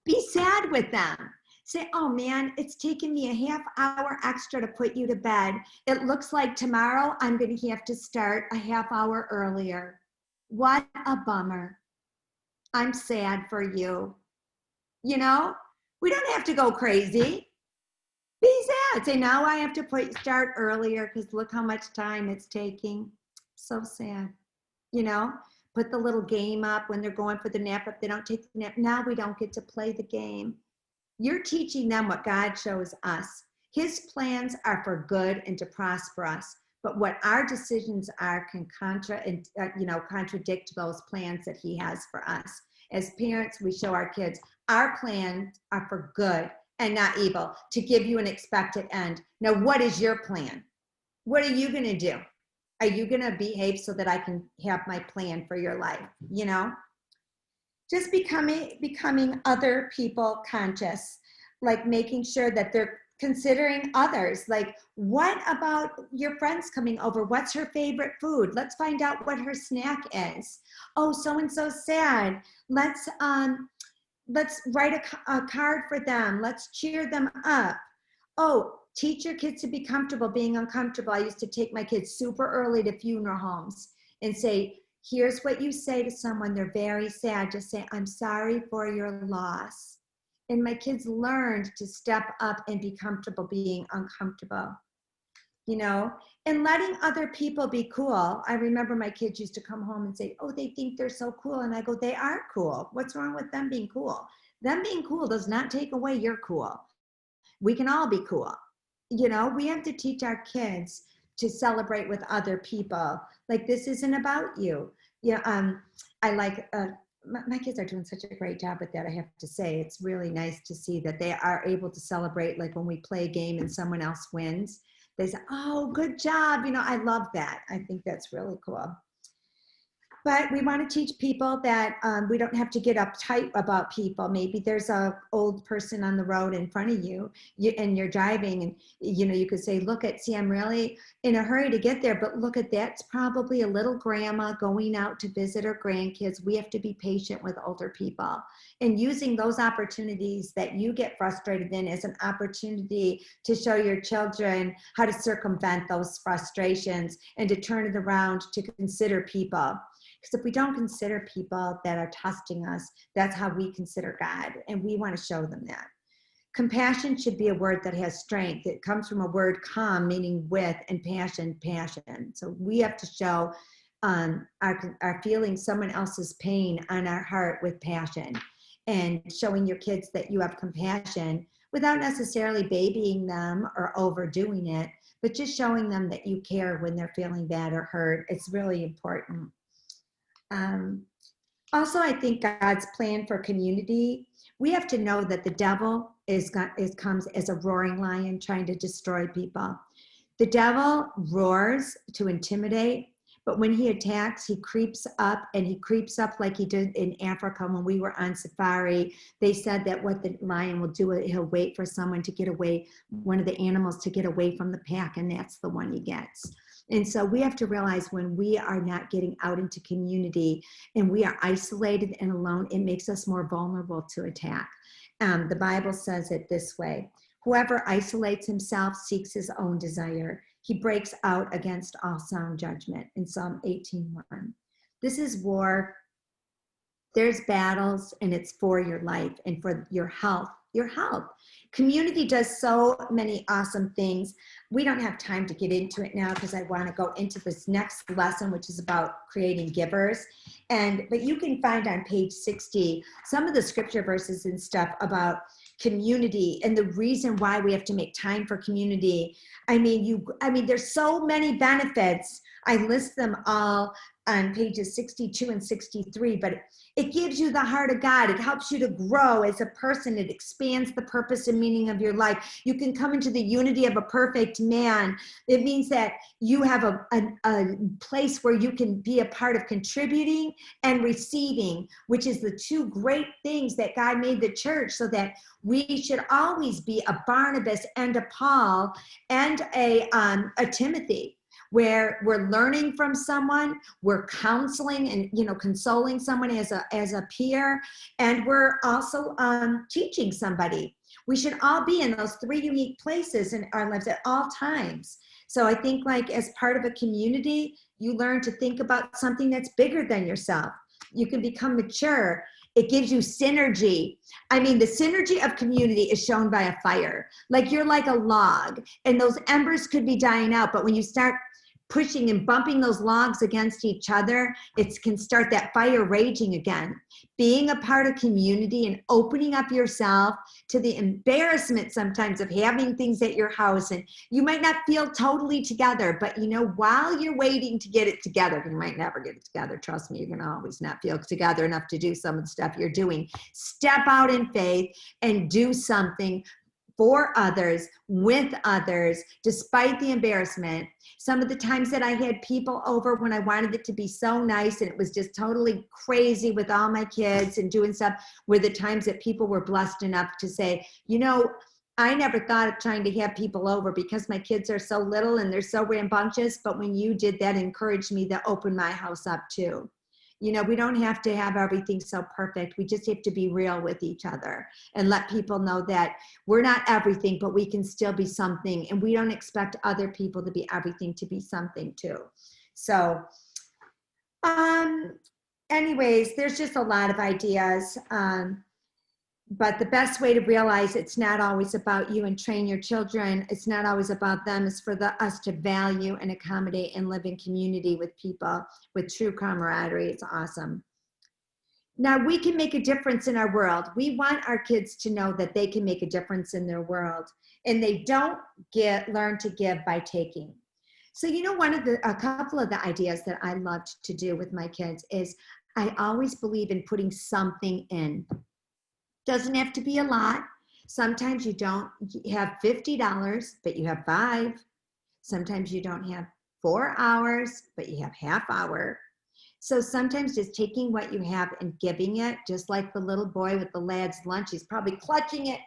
be sad with them. Say, oh man, it's taken me a half hour extra to put you to bed. It looks like tomorrow I'm going to have to start a half hour earlier. What a bummer. I'm sad for you. We don't have to go crazy. Be sad. Say, now I have to start earlier because look how much time it's taking. So sad. Put the little game up when they're going for the nap. If they don't take the nap, now we don't get to play the game. You're teaching them what God shows us. His plans are for good and to prosper us. But what our decisions are can contradict those plans that he has for us. As parents, we show our kids our plans are for good and not evil, to give you an expected end. Now, what is your plan? What are you going to do? Are you going to behave so that I can have my plan for your life? just becoming other people conscious, like making sure that they're considering others. Like, what about your friends coming over? What's her favorite food? Let's find out what her snack is. Oh, so and so sad. Let's write a card for them. Let's cheer them up. Oh, teach your kids to be comfortable being uncomfortable. I used to take my kids super early to funeral homes and say, here's what you say to someone. They're very sad. Just say, I'm sorry for your loss. And my kids learned to step up and be comfortable being uncomfortable, you know, and letting other people be cool. I remember my kids used to come home and say, oh, they think they're so cool. And I go, they are cool. What's wrong with them being cool? Them being cool does not take away your cool. We can all be cool. You know, we have to teach our kids to celebrate with other people. Like, this isn't about you. Yeah. I like, my kids are doing such a great job with that. I have to say, it's really nice to see that they are able to celebrate. Like when we play a game and someone else wins, they say, oh, good job. You know, I love that. I think that's really cool. But we want to teach people that we don't have to get uptight about people. Maybe there's a old person on the road in front of you, and you're driving, and you know, you could say, look at, see, I'm really in a hurry to get there, but look at that. It's probably a little grandma going out to visit her grandkids. We have to be patient with older people, and using those opportunities that you get frustrated in as an opportunity to show your children how to circumvent those frustrations and to turn it around to consider people. Because if we don't consider people that are testing us, that's how we consider God, and we want to show them that. Compassion should be a word that has strength. It comes from a word com, meaning with, and passion, passion. So we have to show our feeling someone else's pain on our heart with passion, and showing your kids that you have compassion without necessarily babying them or overdoing it, but just showing them that you care when they're feeling bad or hurt. It's really important. Also, I think God's plan for community, we have to know that the devil comes as a roaring lion trying to destroy people. The devil roars to intimidate, but when he attacks, he creeps up, and he creeps up like he did in Africa when we were on safari. They said that what the lion will do, he'll wait for someone to get away, one of the animals to get away from the pack, and that's the one he gets. And so we have to realize when we are not getting out into community and we are isolated and alone, it makes us more vulnerable to attack. The Bible says it this way: whoever isolates himself seeks his own desire. He breaks out against all sound judgment, in Psalm 18:1. This is war. There's battles, and it's for your life and for your health. Your health. Community does so many awesome things. We don't have time to get into it now because I want to go into this next lesson, which is about creating givers. But you can find on page 60 some of the scripture verses and stuff about community and the reason why we have to make time for community. I mean, there's so many benefits. I list them all on pages 62 and 63, but it gives you the heart of God. It helps you to grow as a person. It expands the purpose and meaning of your life. You can come into the unity of a perfect man. It means that you have a place where you can be a part of contributing and receiving, which is the two great things that God made the church, so that we should always be a Barnabas and a Paul and a Timothy, where we're learning from someone, we're counseling and consoling someone as a peer, and we're also teaching somebody. We should all be in those three unique places in our lives at all times. So I think, like, as part of a community, you learn to think about something that's bigger than yourself. You can become mature. It gives you synergy. I mean, the synergy of community is shown by a fire. Like, you're like a log, and those embers could be dying out, but when you start pushing and bumping those logs against each other, it can start that fire raging again. Being a part of community and opening up yourself to the embarrassment sometimes of having things at your house, and you might not feel totally together, but while you're waiting to get it together, you might never get it together. Trust me, you're gonna always not feel together enough to do some of the stuff you're doing. Step out in faith and do something. for others, with others, despite the embarrassment. Some of the times that I had people over when I wanted it to be so nice and it was just totally crazy with all my kids and doing stuff, were the times that people were blessed enough to say, you know, I never thought of trying to have people over because my kids are so little and they're so rambunctious, but when you did that, it encouraged me to open my house up too. You know, we don't have to have everything so perfect. We just have to be real with each other and let people know that we're not everything, but we can still be something. And we don't expect other people to be everything to be something too. So, anyways, there's just a lot of ideas. But the best way to realize it's not always about you and train your children, it's not always about them, is for us to value and accommodate and live in community with people with true camaraderie. It's awesome. Now, we can make a difference in our world. We want our kids to know that they can make a difference in their world, and they don't learn to give by taking. So, you know, a couple of the ideas that I loved to do with my kids is I always believe in putting something in. Doesn't have to be a lot. Sometimes you don't have $50, but you have 5. Sometimes you don't have 4 hours, but you have half hour. So sometimes just taking what you have and giving it, just like the little boy with the lad's lunch, he's probably clutching it.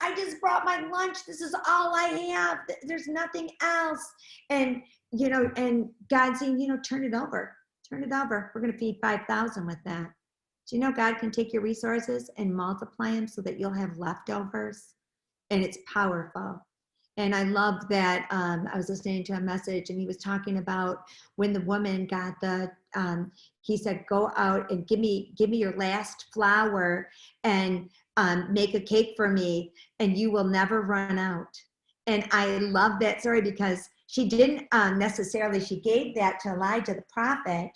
I just brought my lunch. This is all I have. There's nothing else. And, you know, and God saying, you know, turn it over. Turn it over. We're going to feed 5,000 with that. Do you know God can take your resources and multiply them so that you'll have leftovers? And it's powerful. And I love that I was listening to a message and he was talking about when the woman got he said, go out and give me your last flour and make a cake for me and you will never run out. And I love that story because she didn't necessarily, she gave that to Elijah the prophet.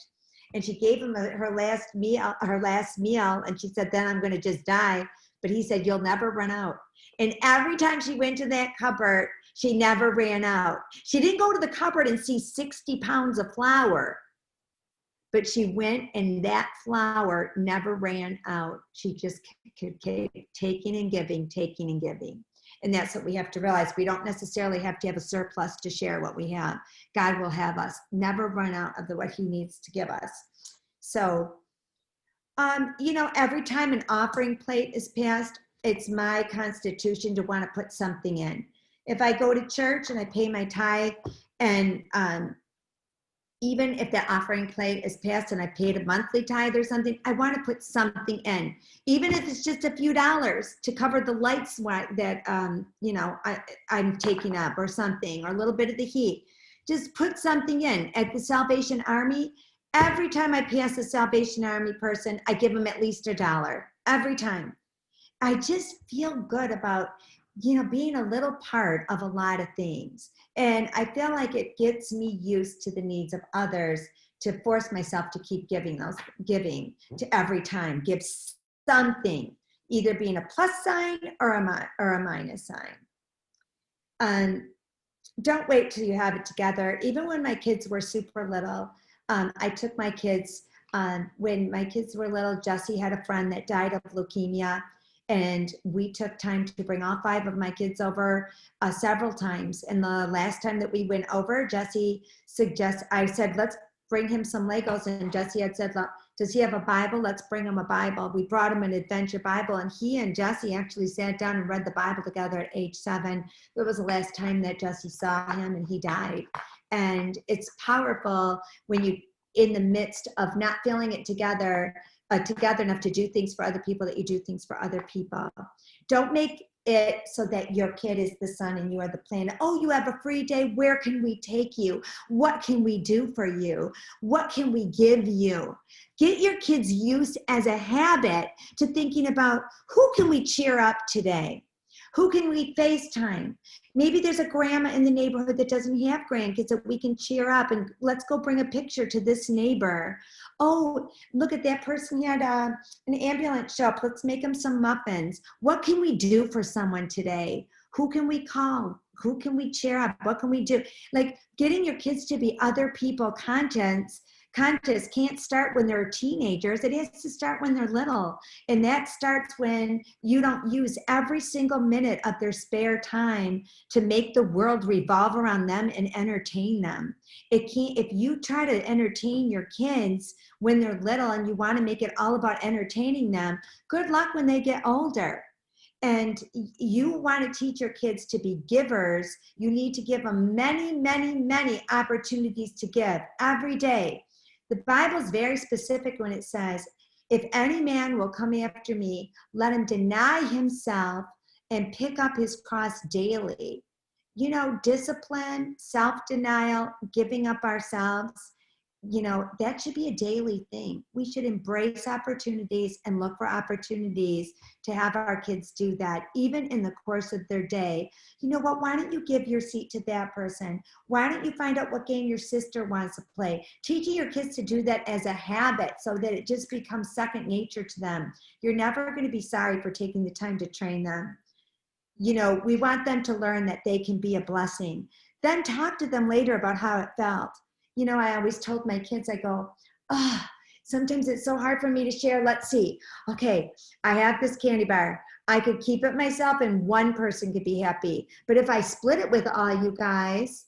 And she gave him her last meal, and she said, then I'm going to just die. But he said, you'll never run out. And every time she went to that cupboard, she never ran out. She didn't go to the cupboard and see 60 pounds of flour, but she went and that flour never ran out. She just kept taking and giving, taking and giving. And that's what we have to realize. We don't necessarily have to have a surplus to share what we have. God will have us never run out of what he needs to give us. So, you know, every time an offering plate is passed, it's my constitution to want to put something in. If I go to church and I pay my tithe and even if the offering plate is passed and I paid a monthly tithe or something, I want to put something in, even if it's just a few dollars to cover the lights that, you know, I'm taking up or something, or a little bit of the heat. Just put something in. At the Salvation Army, every time I pass a Salvation Army person, I give them at least $1 every time. I just feel good about, you know, being a little part of a lot of things. And I feel like it gets me used to the needs of others to force myself to keep giving to every time, give something, either being a plus sign or a minus sign. Don't wait till you have it together. Even when my kids were super little, I took my kids, when my kids were little, Jesse had a friend that died of leukemia. And we took time to bring all 5 of my kids over several times. And the last time that we went over, Jesse I said, let's bring him some Legos. And Jesse had said, does he have a Bible? Let's bring him a Bible. We brought him an adventure Bible. And he and Jesse actually sat down and read the Bible together at age 7. It was the last time that Jesse saw him and he died. And it's powerful when you, in the midst of not feeling it together enough to do things for other people, that you do things for other people. Don't make it so that your kid is the sun and you are the planet. Oh, you have a free day. Where can we take you? What can we do for you? What can we give you? Get your kids used as a habit to thinking about who can we cheer up today? Who can we FaceTime? Maybe there's a grandma in the neighborhood that doesn't have grandkids that we can cheer up and let's go bring a picture to this neighbor. Oh, look at that person had an ambulance show up. Let's make them some muffins. What can we do for someone today? Who can we call? Who can we cheer up? What can we do? Like getting your kids to be other people contest can't start when they're teenagers. It has to start when they're little. And that starts when you don't use every single minute of their spare time to make the world revolve around them and entertain them. It can't, if you try to entertain your kids when they're little and you want to make it all about entertaining them, good luck when they get older. And you want to teach your kids to be givers. You need to give them many, many, many opportunities to give every day. The Bible is very specific when it says, if any man will come after me, let him deny himself and pick up his cross daily. You know, discipline, self-denial, giving up ourselves, you know, that should be a daily thing. We should embrace opportunities and look for opportunities to have our kids do that, even in the course of their day. You know what, why don't you give your seat to that person? Why don't you find out what game your sister wants to play? Teaching your kids to do that as a habit so that it just becomes second nature to them. You're never going to be sorry for taking the time to train them. You know, we want them to learn that they can be a blessing. Then talk to them later about how it felt. You know, I always told my kids, I go, sometimes it's so hard for me to share. Let's see. Okay, I have this candy bar. I could keep it myself and one person could be happy. But if I split it with all you guys,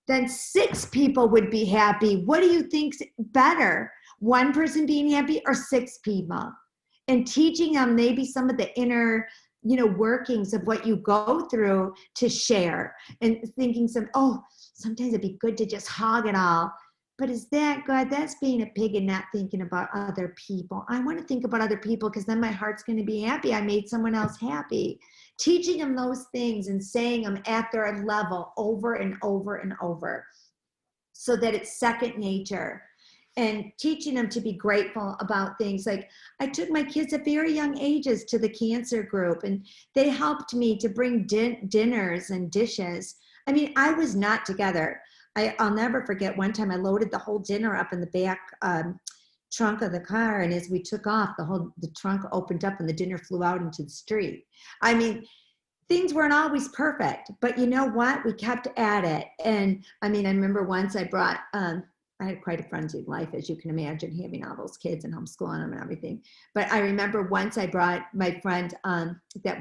then 6 people would be happy. What do you think's better? One person being happy or 6 people? And teaching them maybe some of the inner, you know, workings of what you go through to share, and thinking sometimes it'd be good to just hog it all. But is that good? That's being a pig and not thinking about other people. I want to think about other people because then my heart's going to be happy. I made someone else happy. Teaching them those things and saying them at their level over and over and over so that it's second nature. And teaching them to be grateful about things. Like, I took my kids at very young ages to the cancer group, and they helped me to bring dinners and dishes. I mean, I was not together. I'll never forget one time I loaded the whole dinner up in the back trunk of the car, and as we took off, the trunk opened up and the dinner flew out into the street. I mean, things weren't always perfect, but you know what? We kept at it. And I mean, I remember once I brought, I had quite a frenzied life, as you can imagine, having all those kids and homeschooling them and everything. But I remember once I brought my friend that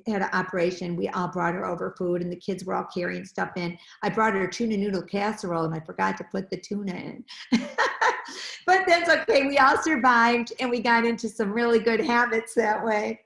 had an operation. We all brought her over food, and the kids were all carrying stuff in. I brought her a tuna noodle casserole, and I forgot to put the tuna in. But that's okay. We all survived, and we got into some really good habits that way.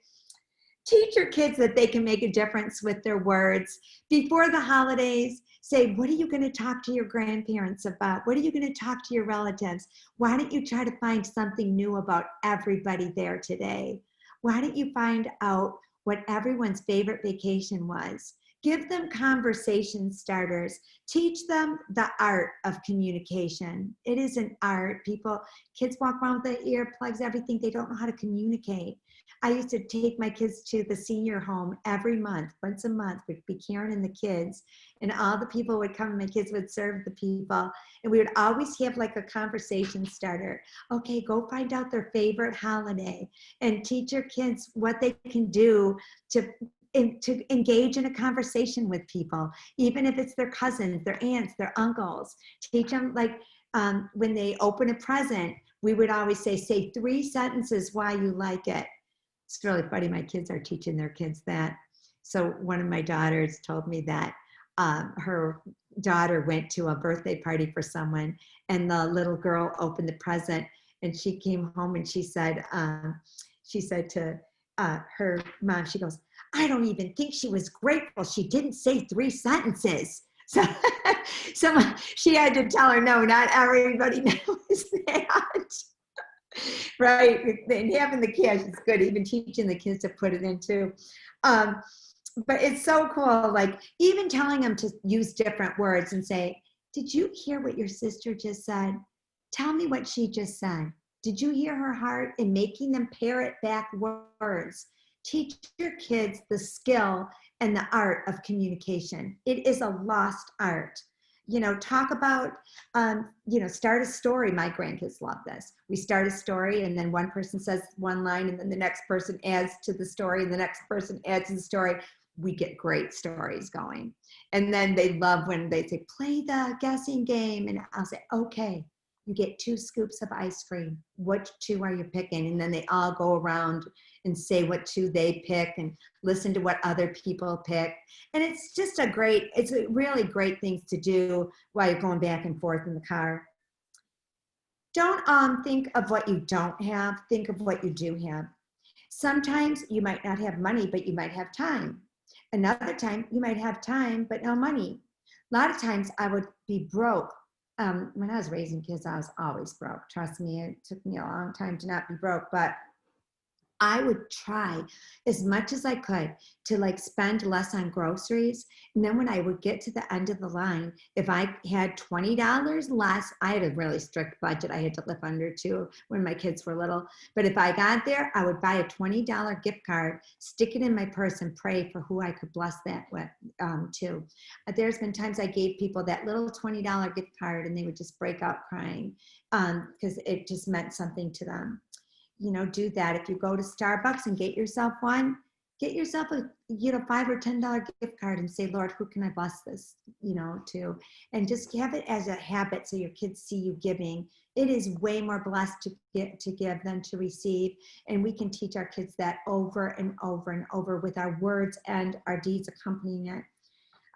Teach your kids that they can make a difference with their words. Before the holidays, say, what are you going to talk to your grandparents about? What are you going to talk to your relatives? Why don't you try to find something new about everybody there today? Why don't you find out what everyone's favorite vacation was? Give them conversation starters. Teach them the art of communication. It is an art. Kids walk around with the earplugs, everything. They don't know how to communicate. I used to take my kids to the senior home every month, once a month. We'd be Karen and the kids, and all the people would come, and my kids would serve the people. And we would always have like a conversation starter. Okay, go find out their favorite holiday and teach your kids what they can do to engage in a conversation with people, even if it's their cousins, their aunts, their uncles. Teach them, like, when they open a present, we would always say 3 sentences why you like it. It's really funny. My kids are teaching their kids that. So one of my daughters told me that her daughter went to a birthday party for someone, and the little girl opened the present, and she came home and she said to her mom, she goes, I don't even think she was grateful. She didn't say 3 sentences. So she had to tell her, no, not everybody knows that. Right. And having the cash is good. Even teaching the kids to put it in too. But it's so cool. Like, even telling them to use different words and say, did you hear what your sister just said? Tell me what she just said. Did you hear her heart? And making them parrot back words. Teach your kids the skill and the art of communication. It is a lost art. You know, talk about, start a story. My grandkids love this. We start a story, and then one person says one line, and then the next person adds to the story, and the next person adds to the story. We get great stories going. And then they love when they say, play the guessing game. And I'll say, okay, You get 2 scoops of ice cream. Which 2 are you picking? And then they all go around and say what 2 they pick and listen to what other people pick. And it's just it's a really great things to do while you're going back and forth in the car. Don't think of what you don't have. Think of what you do have. Sometimes you might not have money, but you might have time. Another time you might have time, but no money. A lot of times I would be broke. When I was raising kids, I was always broke. Trust me, it took me a long time to not be broke, but I would try as much as I could to like spend less on groceries. And then when I would get to the end of the line, if I had $20 less, I had a really strict budget I had to live under too when my kids were little. But if I got there, I would buy a $20 gift card, stick it in my purse and pray for who I could bless that with too. There's been times I gave people that little $20 gift card and they would just break out crying because it just meant something to them. You know, do that. If you go to Starbucks and get yourself one, get yourself a, $5 or $10 gift card and say, Lord, who can I bless this, to, and just have it as a habit so your kids see you giving. It is way more blessed to give than to receive. And we can teach our kids that over and over and over with our words and our deeds accompanying it.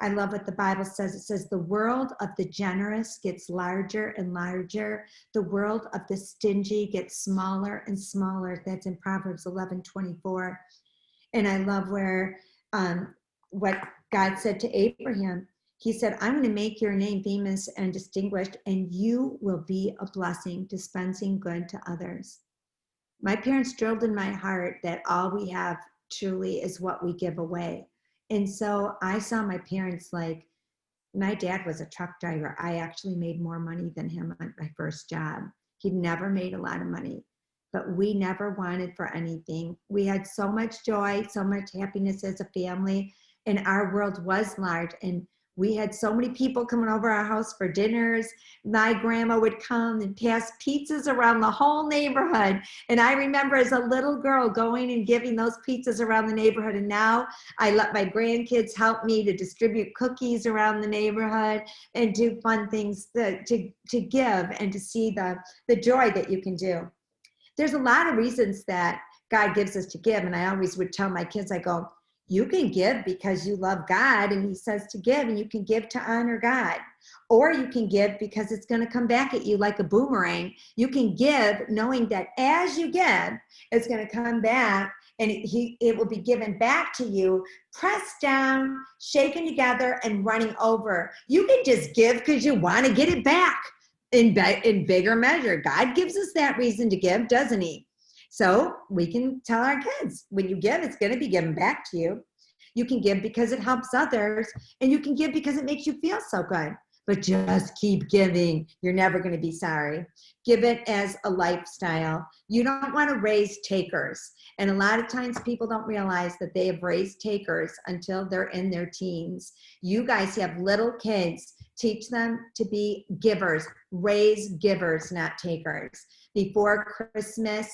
I love what the Bible says. It says the world of the generous gets larger and larger. The world of the stingy gets smaller and smaller. That's in Proverbs 11:24. And I love where what God said to Abraham. He said, I'm going to make your name famous and distinguished, and you will be a blessing, dispensing good to others. My parents drilled in my heart that all we have truly is what we give away. And so I saw my parents, like, my dad was a truck driver. I actually made more money than him on my first job. He'd never made a lot of money, but we never wanted for anything. We had so much joy, so much happiness as a family, and our world was large. And we had so many people coming over our house for dinners. My grandma would come and pass pizzas around the whole neighborhood. And I remember as a little girl going and giving those pizzas around the neighborhood. And now I let my grandkids help me to distribute cookies around the neighborhood and do fun things to give and to see the joy that you can do. There's a lot of reasons that God gives us to give. And I always would tell my kids, I go, you can give because you love God and he says to give, and you can give to honor God, or you can give because it's going to come back at you like a boomerang. You can give knowing that as you give, it's going to come back and it will be given back to you, pressed down, shaken together, and running over. You can just give because you want to get it back in bigger measure. God gives us that reason to give, doesn't he? So we can tell our kids, when you give, it's going to be given back to you. You can give because it helps others, and you can give because it makes you feel so good. But just keep giving. You're never going to be sorry. Give it as a lifestyle. You don't want to raise takers. And a lot of times people don't realize that they have raised takers until they're in their teens. You guys have little kids. Teach them to be givers. Raise givers, not takers. Before Christmas,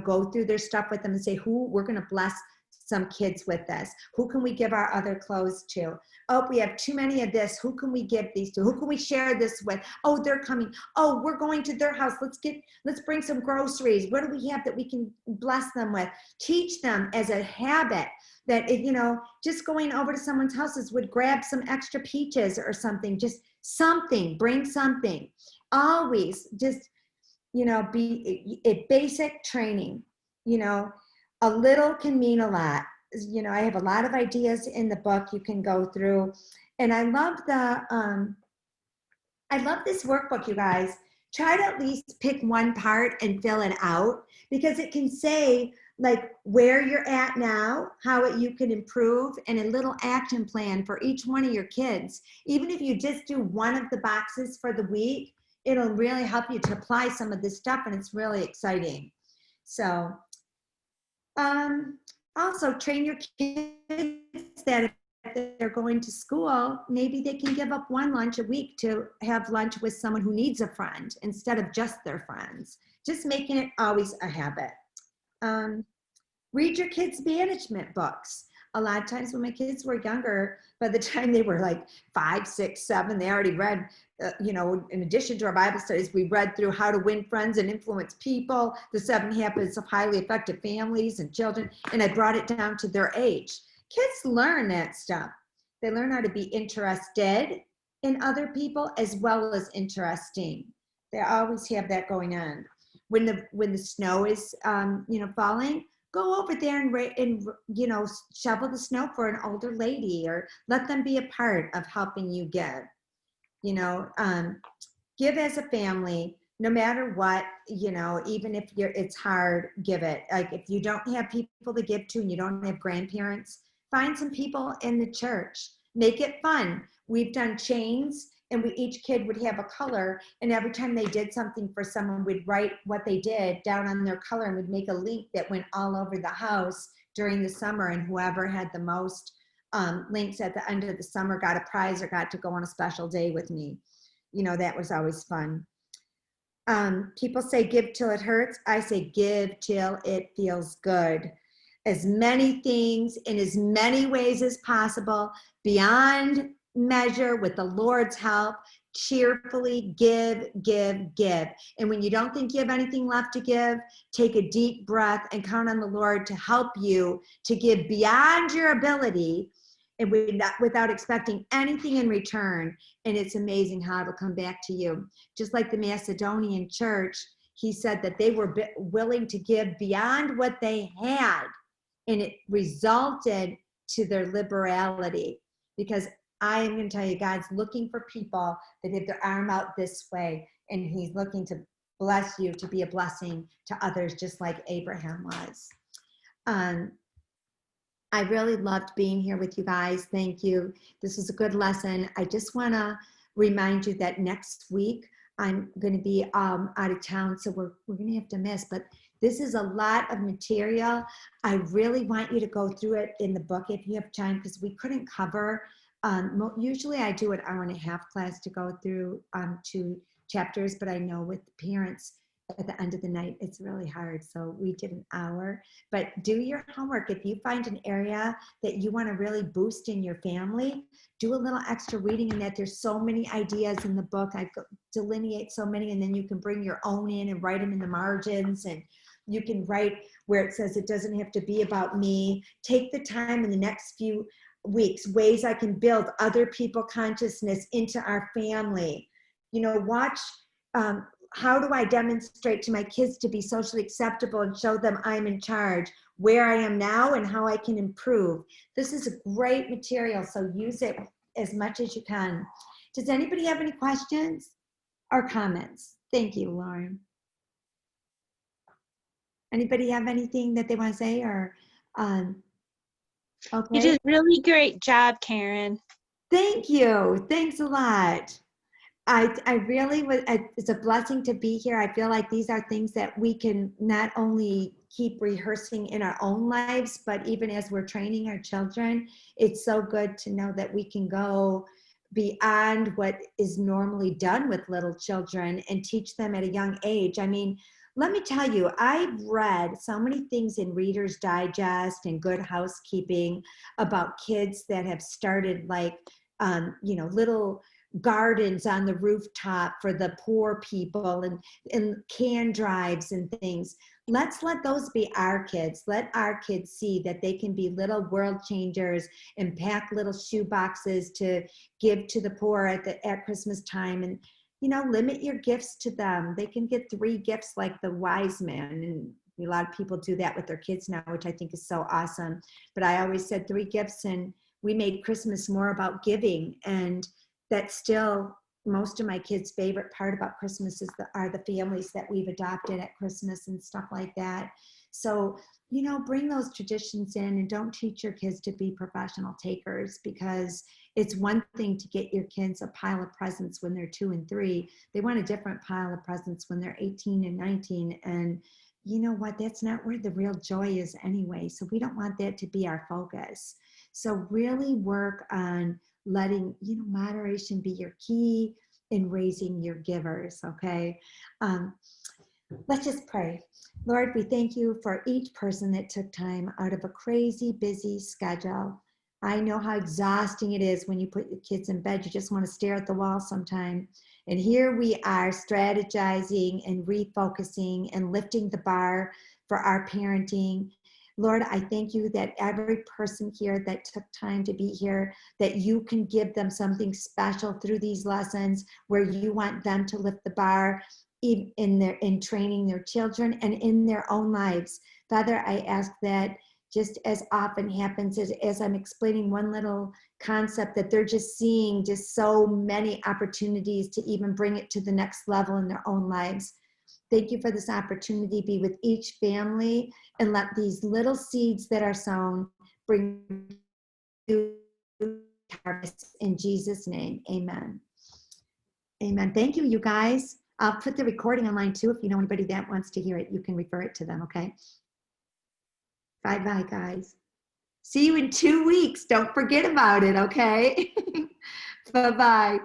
go through their stuff with them and say, we're going to bless some kids with this. Who can we give our other clothes to? Oh, we have too many of this. Who can we give these to? Who can we share this with? Oh, they're coming. Oh, we're going to their house. Let's bring some groceries. What do we have that we can bless them with? Teach them as a habit that, just going over to someone's houses would grab some extra peaches or something, just something, bring something. Always just, be a basic training, a little can mean a lot. I have a lot of ideas in the book you can go through. And I love this workbook, you guys. Try to at least pick one part and fill it out, because it can say like where you're at now, how you can improve, and a little action plan for each one of your kids. Even if you just do one of the boxes for the week, it'll really help you to apply some of this stuff, and it's really exciting. So also train your kids that if they're going to school, maybe they can give up one lunch a week to have lunch with someone who needs a friend instead of just their friends. Just making it always a habit. Read your kids' management books. a lot of times when my kids were younger, by the time they were like 5, 6, 7, they already read, in addition to our Bible studies, we read through How to Win Friends and Influence People, The 7 Habits of Highly Effective Families and Children, and I brought it down to their age. Kids learn that stuff. They learn how to be interested in other people as well as interesting. They always have that going on. When the snow is falling, go over there and shovel the snow for an older lady, or let them be a part of helping you give. Give as a family, no matter what. Even if it's hard, give it. Like if you don't have people to give to and you don't have grandparents, find some people in the church. Make it fun. We've done chains, and each kid would have a color, and every time they did something for someone, we'd write what they did down on their color, and we'd make a link that went all over the house during the summer, and whoever had the most links at the end of the summer got a prize or got to go on a special day with me. That was always fun. People say give till it hurts. I say give till it feels good. As many things in as many ways as possible, beyond measure, with the Lord's help. Cheerfully give, give, give. And when you don't think you have anything left to give, take a deep breath and count on the Lord to help you to give beyond your ability, and without expecting anything in return. And it's amazing how it'll come back to you. Just like the Macedonian church, he said that they were willing to give beyond what they had, and it resulted to their liberality. Because I am going to tell you, God's looking for people that have their arm out this way, and he's looking to bless you to be a blessing to others, just like Abraham was. I really loved being here with you guys. Thank you. This was a good lesson. I just want to remind you that next week I'm going to be out of town, so we're going to have to miss. But this is a lot of material. I really want you to go through it in the book if you have time, because we couldn't cover. Usually I do an hour and a half class to go through 2 chapters, but I know with parents at the end of the night, it's really hard. So we did an hour, but do your homework. If you find an area that you want to really boost in your family, do a little extra reading in that. There's so many ideas in the book. I delineate so many, and then you can bring your own in and write them in the margins, and you can write where it says it doesn't have to be about me. Take the time in the next few weeks, ways I can build other people consciousness into our family. Watch, how do I demonstrate to my kids to be socially acceptable and show them I'm in charge, where I am now and how I can improve. This is a great material, so use it as much as you can. Does anybody have any questions or comments? Thank you, Lauren. Anybody have anything that they want to say, or okay? You did a really great job, Karen. Thank you. Thanks a lot. I really was, it's a blessing to be here. I feel like these are things that we can not only keep rehearsing in our own lives, but even as we're training our children, it's so good to know that we can go beyond what is normally done with little children and teach them at a young age. I mean, let me tell you, I've read so many things in Reader's Digest and Good Housekeeping about kids that have started like, little gardens on the rooftop for the poor people, and can drives and things. Let's let those be our kids. Let our kids see that they can be little world changers and pack little shoe boxes to give to the poor at Christmas time. And limit your gifts to them. They can get 3 gifts like the wise man, and a lot of people do that with their kids now, which I think is so awesome. But I always said 3 gifts, and we made Christmas more about giving. And that's still most of my kids' favorite part about Christmas are the families that we've adopted at Christmas and stuff like that. So, bring those traditions in, and don't teach your kids to be professional takers, because it's one thing to get your kids a pile of presents when they're 2 and 3. They want a different pile of presents when they're 18 and 19. And you know what? That's not where the real joy is anyway. So we don't want that to be our focus. So really work on letting, moderation be your key in raising your givers, okay? Let's just pray. Lord, we thank you for each person that took time out of a crazy, busy schedule. I know how exhausting it is when you put your kids in bed. You just want to stare at the wall sometime. And here we are strategizing and refocusing and lifting the bar for our parenting. Lord, I thank you that every person here that took time to be here, that you can give them something special through these lessons where you want them to lift the bar in training their children and in their own lives. Father, I ask that just as often happens as I'm explaining one little concept, that they're just seeing just so many opportunities to even bring it to the next level in their own lives. Thank you for this opportunity. Be with each family and let these little seeds that are sown bring you harvest in Jesus' name. Amen. Amen. Thank you, you guys. I'll put the recording online too. If you know anybody that wants to hear it, you can refer it to them, okay? Bye-bye, guys. See you in 2 weeks. Don't forget about it, okay? Bye-bye.